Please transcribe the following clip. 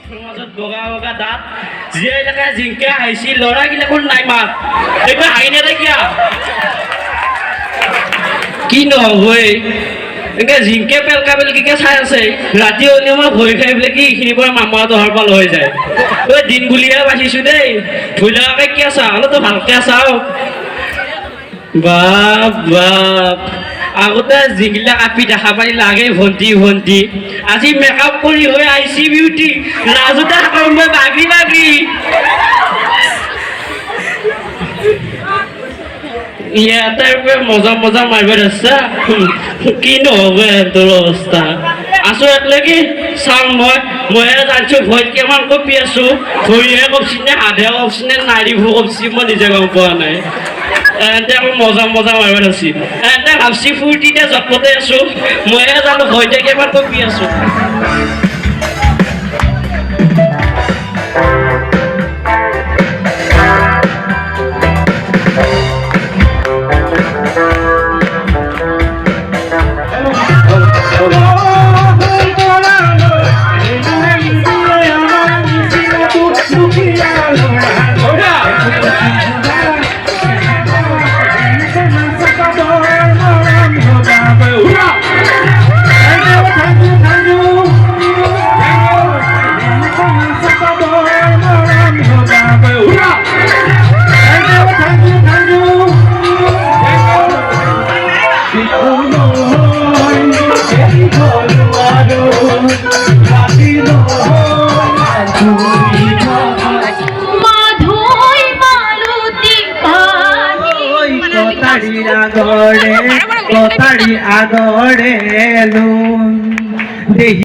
সমাজত বগা বগা দাঁত জীয়াই থাকে জিংকে হাঁহিছি ল'ৰাগিলাকৰ নাই মাত এইবাৰ হাঁহি নেদেখিয়া কি নহবই এনেকৈ জিংকে পেলকা পেলকিকে চাই আছে ৰাতি হ'লে মই ভয় খাই বোলে কি এইখিনিৰ পৰা মামাহঁত অহাৰ পাল হৈ যায় ঐ দিন বুলিহে বাচিছোঁ দেই ভুল লগাকৈ কি আছা অলপতো ভালকৈ আছাও বাপ বাপ আগতে যিগিলাক আপি দেখা পাই লাগে ভণ্টি ভণ্টি আজি মেকআপ কৰি হৈ আহিছি বিউটি লাজতে থাকোঁ মই বাগি বাগি ইয়াতে মজা মজা মাৰিব ধৰছা কি নহ'ব তোৰ অৱস্থা আছোঁ একলেকি চাওঁ মইহে জানিছোঁ ভৰিত কিমান কঁপি আছোঁ ভৰিহে কঁপছি নে হাতহে কঁপছি নে নাড়ীবোৰ কঁপছি মই নিজে গম পোৱা নাই এহেঁতে আকৌ মজা মজা মাৰিব ধৰছি এহেঁতে ভাবছি ফূৰ্তিতে যত্নতে আছোঁ মইহে জানো ভৰিতে কিমান কঁপি আছোঁ আগৰে